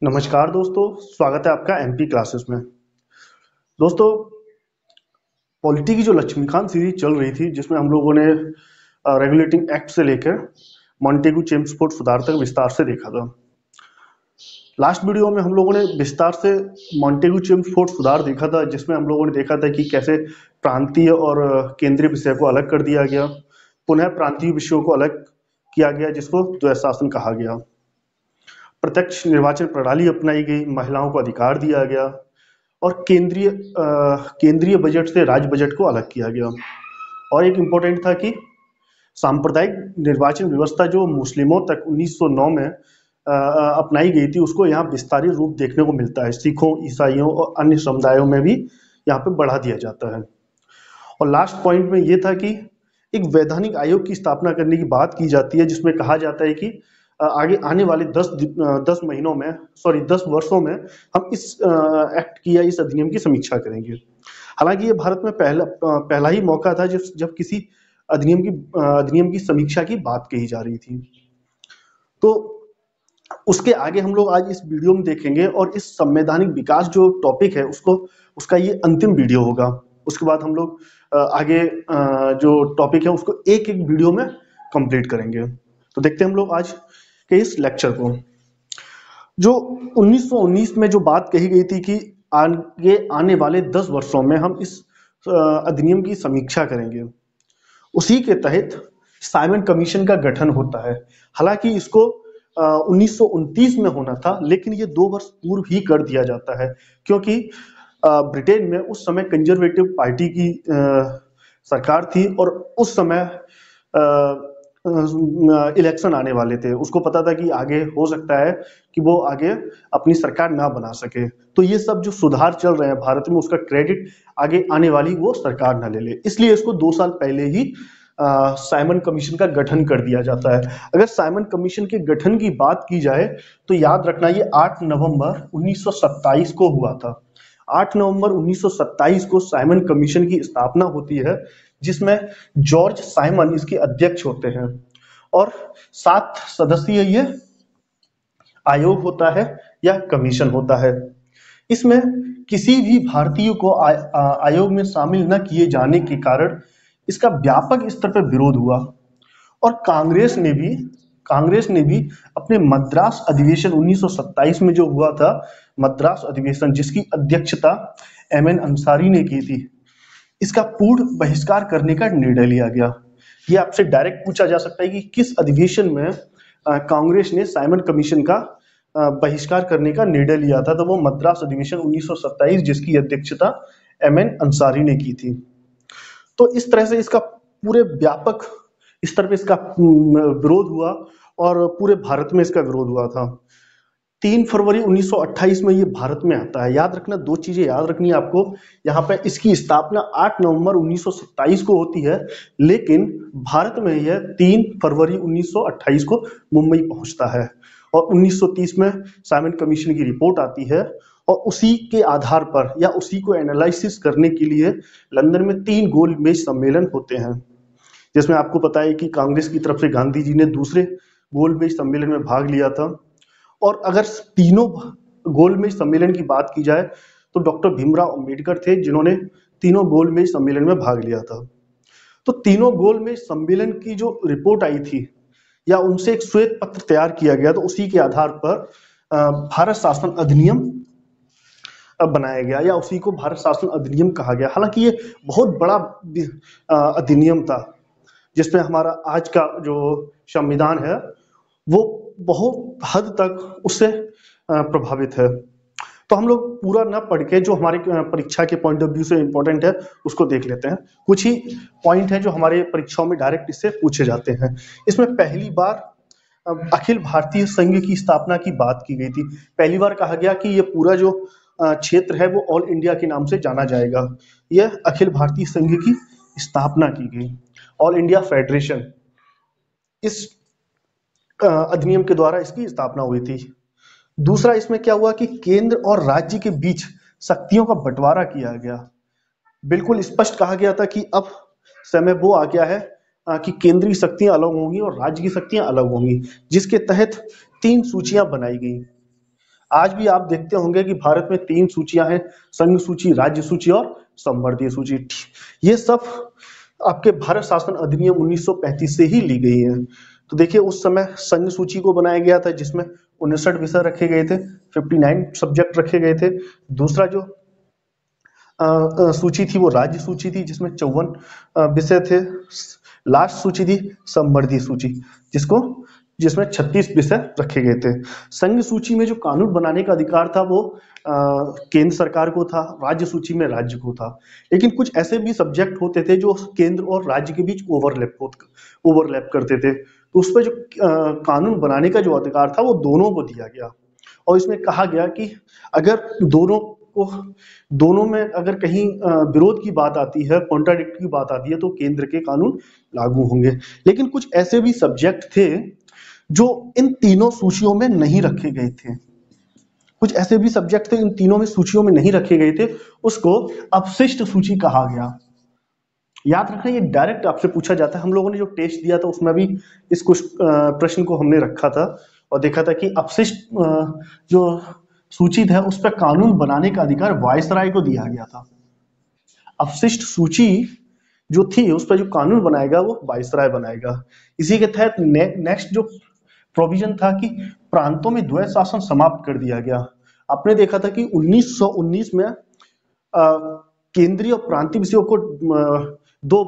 नमस्कार दोस्तों, स्वागत है आपका एमपी क्लासेस में। दोस्तों, पॉलिटी की जो लक्ष्मीकांत सीरीज चल रही थी जिसमें हम लोगों ने रेगुलेटिंग एक्ट से लेकर मॉन्टेगू चेम्सफोर्ड सुधार तक विस्तार से देखा था। लास्ट वीडियो में हम लोगों ने विस्तार से मॉन्टेगू चेम्सफोर्ड सुधार देखा था, जिसमें हम लोगों ने देखा था कि कैसे प्रांतीय और केंद्रीय विषय को अलग कर दिया गया, पुनः प्रांतीय विषयों को अलग किया गया जिसको द्वैध शासन कहा गया, प्रत्यक्ष निर्वाचन प्रणाली अपनाई गई, महिलाओं को अधिकार दिया गया और केंद्रीय बजट से राज्य बजट को अलग किया गया। और एक इम्पोर्टेंट था कि सांप्रदायिक निर्वाचन व्यवस्था जो मुस्लिमों तक 1909 में अपनाई गई थी उसको यहाँ विस्तारित रूप देखने को मिलता है। सिखों, ईसाइयों और अन्य समुदायों में भी यहाँ पे बढ़ा दिया जाता है। और लास्ट पॉइंट में ये था कि एक वैधानिक आयोग की स्थापना करने की बात की जाती है, जिसमें कहा जाता है कि आगे आने वाले 10 वर्षों में हम इस एक्ट की या इस अधिनियम की समीक्षा करेंगे। हालांकि ये भारत में पहला ही मौका था जब किसी अधिनियम की समीक्षा की बात कही जा रही थी। तो उसके आगे हम लोग आज इस वीडियो में देखेंगे और इस संवैधानिक विकास जो टॉपिक है उसका ये अंतिम वीडियो होगा। उसके बाद हम लोग आगे जो टॉपिक है उसको एक एक वीडियो में कंप्लीट करेंगे। तो देखते हैं हम लोग आज के इस लेक्चर को। जो 1919 में जो बात कही गई थी कि आगे आने वाले 10 वर्षों में हम इस अधिनियम की समीक्षा करेंगे, उसी के तहत साइमन कमीशन का गठन होता है। हालांकि इसको 1929 में होना था, लेकिन ये 2 वर्ष पूर्व ही कर दिया जाता है, क्योंकि ब्रिटेन में उस समय कंजर्वेटिव पार्टी की सरकार थी और उस समय इलेक्शन आने वाले थे। उसको पता था कि आगे हो सकता है कि वो आगे अपनी सरकार ना बना सके, तो ये सब जो सुधार चल रहे हैं भारत में उसका क्रेडिट आगे आने वाली वो सरकार ना ले ले, इसलिए इसको 2 साल पहले ही साइमन कमीशन का गठन कर दिया जाता है। अगर साइमन कमीशन के गठन की बात की जाए तो याद रखना ये 8 नवंबर 1927 को हुआ था। 8 नवंबर 1927 को साइमन कमीशन की स्थापना होती है, जिसमें जॉर्ज साइमन इसके अध्यक्ष होते हैं और 7 सदस्यीय ये आयोग होता है या कमीशन होता है। इसमें किसी भी भारतीय को आयोग में शामिल न किए जाने के कारण इसका व्यापक स्तर पर विरोध हुआ और कांग्रेस ने भी अपने मद्रास अधिवेशन 1927 में जो हुआ था, मद्रास अधिवेशन जिसकी अध्यक्षता एमएन अंसारी ने की थी, इसका पूर्ण बहिष्कार करने का निर्णय लिया गया। ये आपसे डायरेक्ट पूछा जा सकता है कि किस अधिवेशन में कांग्रेस ने साइमन कमीशन का बहिष्कार करने का निर्णय लिया था, तो वो मद्रास अधिवेशन 1927 जिसकी अध्यक्षता एमएन अंसारी ने की थी। तो इस तरह से इसका पूरे व्यापक स्तर पे इसका विरोध हुआ और पूरे भारत में इसका विरोध हुआ था। 3 फरवरी 1928 में ये भारत में आता है। याद रखना, 2 चीजें याद रखनी है आपको यहाँ पे। इसकी स्थापना 8 नवंबर 1927 को होती है, लेकिन भारत में यह 3 फरवरी 1928 को मुंबई पहुंचता है और 1930 में साइमन कमीशन की रिपोर्ट आती है और उसी के आधार पर या उसी को एनालिसिस करने के लिए लंदन में 3 गोलमेज सम्मेलन होते हैं, जिसमें आपको पता है कि कांग्रेस की तरफ से गांधी जी ने दूसरे गोलमेज सम्मेलन में भाग लिया था। और अगर तीनों गोलमेज सम्मेलन की बात की जाए तो डॉक्टर भीमराव अंबेडकर थे जिन्होंने तीनों गोलमेज सम्मेलन में भाग लिया था। तो तीनों गोलमेज सम्मेलन की जो रिपोर्ट आई थी या उनसे एक श्वेत पत्र तैयार किया गया, तो उसी के आधार पर भारत शासन अधिनियम बनाया गया या उसी को भारत शासन अधिनियम कहा गया। हालांकि ये बहुत बड़ा अधिनियम था जिसमें हमारा आज का जो संविधान है वो बहुत हद तक उससे प्रभावित है। तो हम लोग पूरा ना पढ़ के जो हमारे परीक्षा के पॉइंट ऑफ व्यू से इंपॉर्टेंट है उसको देख लेते हैं। कुछ ही पॉइंट है जो हमारे परीक्षाओं में डायरेक्ट इससे पूछे जाते हैं। इसमें पहली बार अखिल भारतीय संघ की स्थापना की बात की गई थी। पहली बार कहा गया कि ये पूरा जो क्षेत्र है वो ऑल इंडिया के नाम से जाना जाएगा। यह अखिल भारतीय संघ की स्थापना की गई, ऑल इंडिया फेडरेशन, इस अधिनियम के द्वारा इसकी स्थापना हुई थी। दूसरा इसमें क्या हुआ कि केंद्र और राज्य के बीच शक्तियों का बंटवारा किया गया। बिल्कुल स्पष्ट कहा गया था कि अब समय वो आ गया है कि केंद्रीय शक्तियां अलग होंगी और राज्य की शक्तियां अलग होंगी, जिसके तहत 3 सूचियां बनाई गई। आज भी आप देखते होंगे कि भारत में 3 सूचियां हैं, संघ सूची, राज्य सूची और संवर्गीय सूची। ये सब आपके भारत शासन अधिनियम 1935 से ही ली गई है। तो देखिए उस समय संघ सूची को बनाया गया था जिसमें 59 विषय रखे गए थे, 59 सब्जेक्ट रखे गए थे। दूसरा जो सूची थी वो राज्य सूची थी जिसमें 54 विषय थे। लास्ट सूची थी संवर्गीय सूची जिसमें 36 विषय रखे गए थे। संघ सूची में जो कानून बनाने का अधिकार था वो केंद्र सरकार को था, राज्य सूची में राज्य को था। लेकिन कुछ ऐसे भी सब्जेक्ट होते थे जो केंद्र और राज्य के बीच ओवरलैप करते थे, तो उस पर जो कानून बनाने का जो अधिकार था वो दोनों को दिया गया। और इसमें कहा गया कि अगर दोनों में अगर कहीं विरोध की बात आती है, कॉन्ट्राडिक्ट की बात आती है, तो केंद्र के कानून लागू होंगे। लेकिन कुछ ऐसे भी सब्जेक्ट थे जो इन तीनों सूचियों में नहीं रखे गए थे। कुछ ऐसे भी सब्जेक्ट थे इन तीनों में सूचियों में नहीं रखे गए थे, उसको अपशिष्ट सूची कहा गया। याद रखना, ये डायरेक्ट आपसे पूछा जाता है। हम लोगों ने जो टेस्ट दिया था उसमें भी इस प्रश्न को हमने रखा था और देखा था कि अपशिष्ट जो सूची है उस पर कानून बनाने का अधिकार वायसराय को दिया गया था। अपशिष्ट सूची जो थी उस पर जो कानून बनाएगा वो वायसराय बनाएगा। इसी के तहत नेक्स्ट जो प्रोविजन था कि प्रांतों में द्वैत शासन समाप्त कर दिया गया। आपने देखा था कि 1919 में केंद्रीय और प्रांतीय विषयों को दो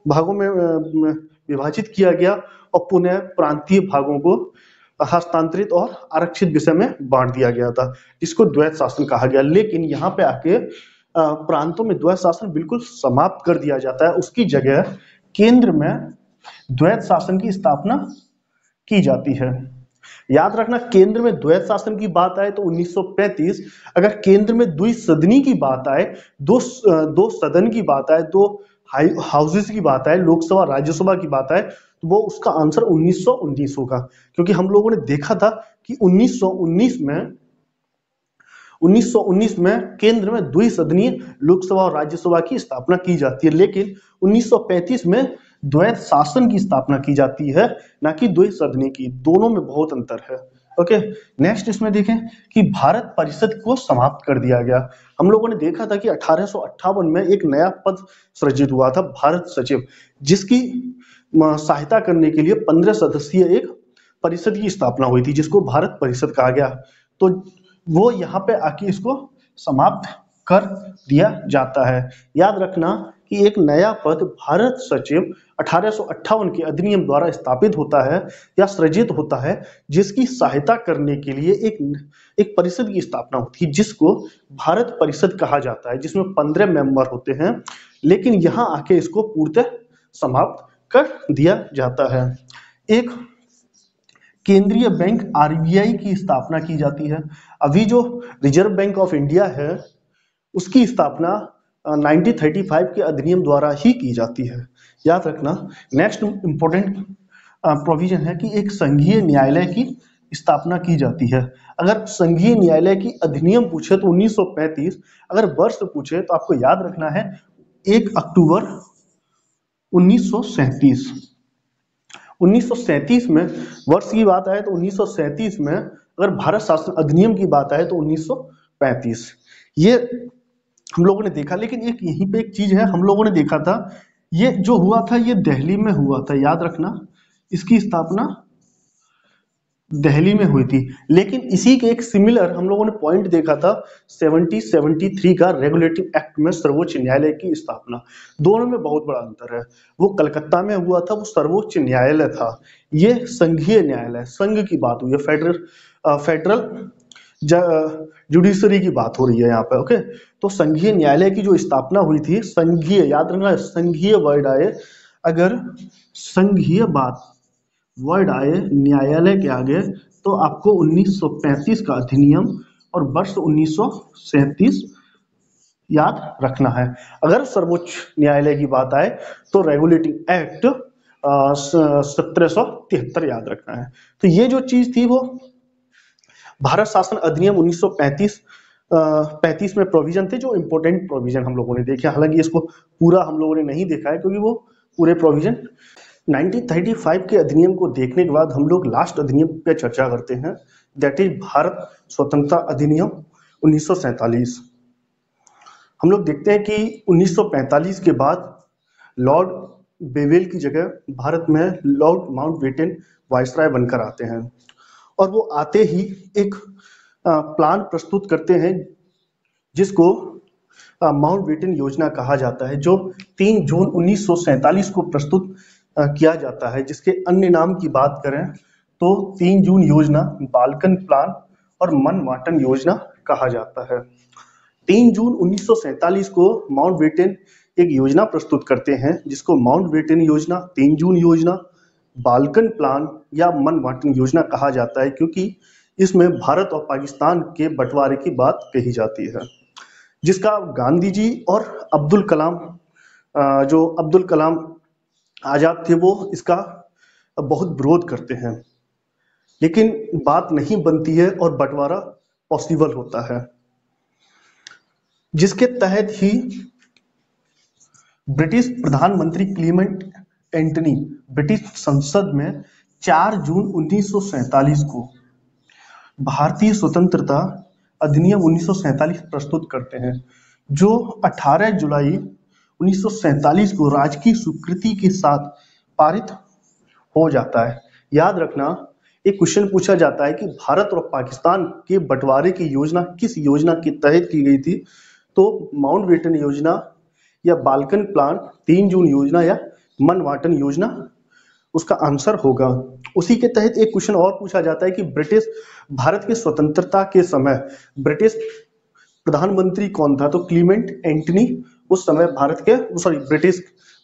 भागों में विभाजित किया गया और पुनः प्रांतीय भागों को हस्तांतरित और आरक्षित विषय में बांट दिया गया था, जिसको द्वैत शासन कहा गया। लेकिन यहाँ पे आके प्रांतों में द्वैत शासन बिल्कुल समाप्त कर दिया जाता है। उसकी जगह केंद्र में द्वैत शासन की स्थापना की जाती है। याद रखना, केंद्र में द्वैत शासन की बात आए तो 1935, अगर केंद्र में द्विसदनी की बात आए, दो सदन की बात आए, दो हाउसेस की बात आए, लोकसभा राज्यसभा की बात आए, तो वो उसका आंसर 1919 होगा। क्योंकि हम लोगों ने देखा था कि 1919 में केंद्र में द्विसदनीय लोकसभा और राज्यसभा की स्थापना की जाती है, लेकिन 1935 में द्वैत शासन की स्थापना की जाती है, ना कि द्विसदनी की। दोनों में बहुत अंतर है। ओके, नेक्स्ट इसमें देखें कि भारत परिषद को समाप्त कर दिया गया। हम लोगों ने देखा था कि 1858 में एक नया पद सृजित हुआ था, भारत सचिव, जिसकी सहायता करने के लिए 15 सदस्यीय एक परिषद की स्थापना हुई थी, जिसको भारत परिषद कहा गया। तो वो यहाँ पे आके इसको समाप्त कर दिया जाता है। याद रखना कि एक नया पद भारत सचिव 1858 के अधिनियम द्वारा स्थापित होता है या सृजित होता है, जिसकी सहायता करने के लिए एक परिषद की स्थापना होती है, जिसको भारत परिषद कहा जाता है, जिसमें 15 मेंबर होते हैं। लेकिन यहाँ आके इसको पूर्णतः समाप्त कर दिया जाता है। एक केंद्रीय बैंक आरबीआई की स्थापना की जाती है। अभी जो रिजर्व बैंक ऑफ इंडिया है उसकी स्थापना 1935 के अधिनियम द्वारा ही की जाती है। याद रखना, नेक्स्ट इंपॉर्टेंट प्रोविजन है कि एक संघीय न्यायालय की स्थापना की जाती है। अगर संघीय न्यायालय की अधिनियम पूछे तो 1935, अगर वर्ष पूछे तो आपको याद रखना है 1 अक्टूबर 1937। 1937 में वर्ष की बात आए तो 1937 में, अगर भारत शासन अधिनियम की बात आए तो 1935। ये हम लोगों ने देखा। लेकिन एक यहीं पे एक चीज है, हम लोगों ने देखा था ये जो हुआ था ये दिल्ली में हुआ था। याद रखना, इसकी स्थापना दिल्ली में हुई थी। लेकिन इसी के एक सिमिलर हम लोगों ने पॉइंट देखा था 73 का रेगुलेटिंग एक्ट में सर्वोच्च न्यायालय की स्थापना। दोनों में बहुत बड़ा अंतर है। वो कलकत्ता में हुआ था, वो सर्वोच्च न्यायालय था। ये संघीय न्यायालय, संघ की बात हुई है, फेडरल जुडिशरी की बात हो रही है यहाँ पे। ओके, तो संघीय न्यायालय की जो स्थापना हुई थी, संघीय, याद रखना संघीय वर्ड आए, अगर संघीय बात वर्ड आए न्यायालय के आगे तो आपको 1935 का अधिनियम और वर्ष 1937 याद रखना है। अगर सर्वोच्च न्यायालय की बात आए तो रेगुलेटिंग एक्ट 1773 याद रखना है। तो ये जो चीज थी वो भारत शासन अधिनियम 1935 में प्रोविजन थे, जो इंपॉर्टेंट प्रोविजन हम लोगों ने देखे। हालांकि इसको पूरा हम लोगों ने नहीं देखा है क्योंकि वो पूरे प्रोविजन 1935 के अधिनियम को देखने के बाद हम लोग लास्ट अधिनियम पे चर्चा करते हैं, दैट इज भारत स्वतंत्रता अधिनियम 1947। हम लोग देखते हैं कि 1945 के बाद लॉर्ड बेवेल की जगह भारत में लॉर्ड माउंटबेटन वायसराय बनकर आते हैं, और वो आते ही एक प्लान प्रस्तुत करते हैं जिसको माउंटबेटन योजना कहा जाता है, जो 3 जून 1947 को प्रस्तुत किया जाता है, जिसके अन्य नाम की बात करें तो 3 जून योजना, बाल्कन प्लान और मनवाटन योजना कहा जाता है। 3 जून 1947 को माउंटबेटन एक योजना प्रस्तुत करते हैं जिसको माउंटबेटन योजना, 3 जून योजना, बाल्कन प्लान या मनवाटन योजना कहा जाता है, क्योंकि इसमें भारत और पाकिस्तान के बंटवारे की बात कही जाती है, जिसका गांधी जी और अब्दुल कलाम, जो अब्दुल कलाम आजाद थे, वो इसका बहुत विरोध करते हैं, लेकिन बात नहीं बनती है और बंटवारा पॉसिबल होता है, जिसके तहत ही ब्रिटिश प्रधानमंत्री क्लीमेंट एंटनी ब्रिटिश संसद में 4 जून 1947 को भारतीय स्वतंत्रता अधिनियम 1947 प्रस्तुत करते हैं, जो 18 जुलाई 1947 को राजकीय स्वीकृति के साथ पारित हो जाता है। याद रखना, एक क्वेश्चन पूछा जाता है कि भारत और पाकिस्तान के बंटवारे की योजना किस योजना के तहत की गई थी, तो माउंटबेटन योजना या बाल्कन प्लान, 3 जून योजना या मनवाटन योजना उसका आंसर होगा। उसी के तहत एक क्वेश्चन और पूछा जाता है कि भारत के स्वतंत्रता के समय ब्रिटिश प्रधानमंत्री कौन था, तो क्लीमेंट एंटनी उस समय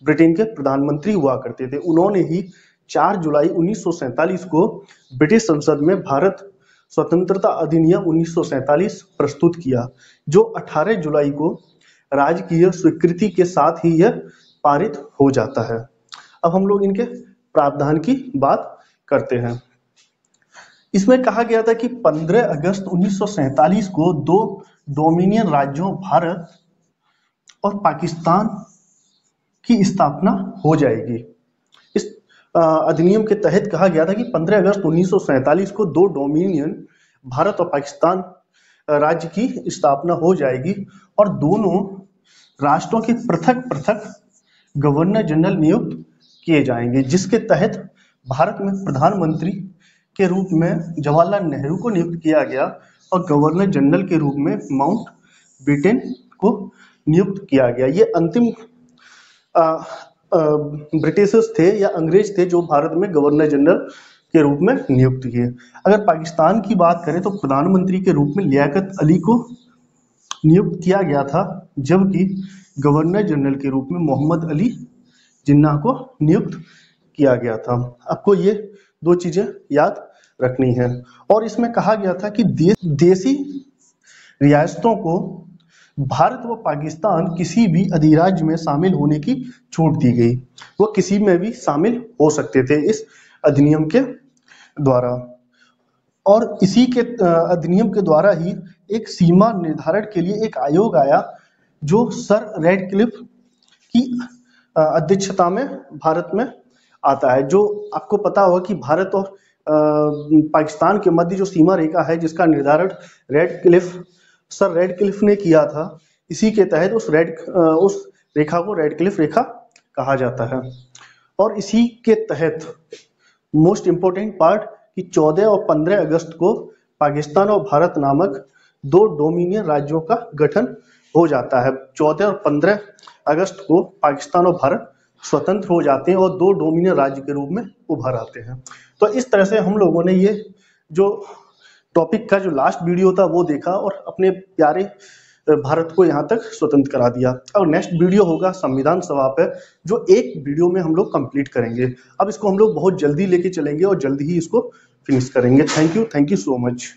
ब्रिटेन के प्रधानमंत्री हुआ करते थे। उन्होंने ही 4 जुलाई 1947 को ब्रिटिश संसद में भारत स्वतंत्रता अधिनियम 1947 प्रस्तुत किया, जो 18 जुलाई को राजकीय स्वीकृति के साथ ही यह पारित हो जाता है। अब हम लोग इनके प्रावधान की बात करते हैं। इसमें कहा गया था कि 15 अगस्त 1947 को 2 डोमिनियन राज्यों भारत और पाकिस्तान की स्थापना हो जाएगी। इस अधिनियम के तहत कहा गया था कि 15 अगस्त 1947 को 2 डोमिनियन भारत और पाकिस्तान राज्य की स्थापना हो जाएगी, और दोनों राष्ट्रों के पृथक पृथक गवर्नर जनरल नियुक्त किए जाएंगे, जिसके तहत भारत में प्रधानमंत्री के रूप में जवाहरलाल नेहरू को नियुक्त किया गया और गवर्नर जनरल के रूप में माउंटबेटन को नियुक्त किया गया। ये अंतिम ब्रिटिशर्स थे या अंग्रेज थे जो भारत में गवर्नर जनरल के रूप में नियुक्त किए। अगर पाकिस्तान की बात करें तो प्रधानमंत्री के रूप में लियाकत अली को नियुक्त किया गया था, जबकि गवर्नर जनरल के रूप में मोहम्मद अली जिन्ना को नियुक्त किया गया था। आपको ये 2 चीजें याद रखनी है। और इसमें कहा गया था कि देसी रियासतों को भारत व पाकिस्तान किसी भी अधिराज्य में शामिल होने की छूट दी गई, वो किसी में भी शामिल हो सकते थे इस अधिनियम के द्वारा। और इसी के अधिनियम के द्वारा ही एक सीमा निर्धारण के लिए एक आयोग आया, जो सर रेडक्लिफ की अध्यक्षता में भारत में आता है। जो आपको पता होगा कि भारत और पाकिस्तान के मध्य जो सीमा रेखा है, जिसका निर्धारण सर रेडक्लिफ ने किया था, इसी के तहत उस रेखा को रेडक्लिफ रेखा कहा जाता है। और इसी के तहत मोस्ट इंपोर्टेंट पार्ट कि 14 और 15 अगस्त को पाकिस्तान और भारत नामक 2 डोमिनियन राज्यों का गठन हो जाता है। 14 और 15 अगस्त को पाकिस्तान और भारत स्वतंत्र हो जाते हैं और 2 डोमिनियन राज्य के रूप में उभर आते हैं। तो इस तरह से हम लोगों ने ये जो टॉपिक का जो लास्ट वीडियो था वो देखा और अपने प्यारे भारत को यहाँ तक स्वतंत्र करा दिया। अब नेक्स्ट वीडियो होगा संविधान सभा पे, जो एक वीडियो में हम लोग कंप्लीट करेंगे। अब इसको हम लोग बहुत जल्दी लेके चलेंगे और जल्दी ही इसको फिनिश करेंगे। Thank you so much.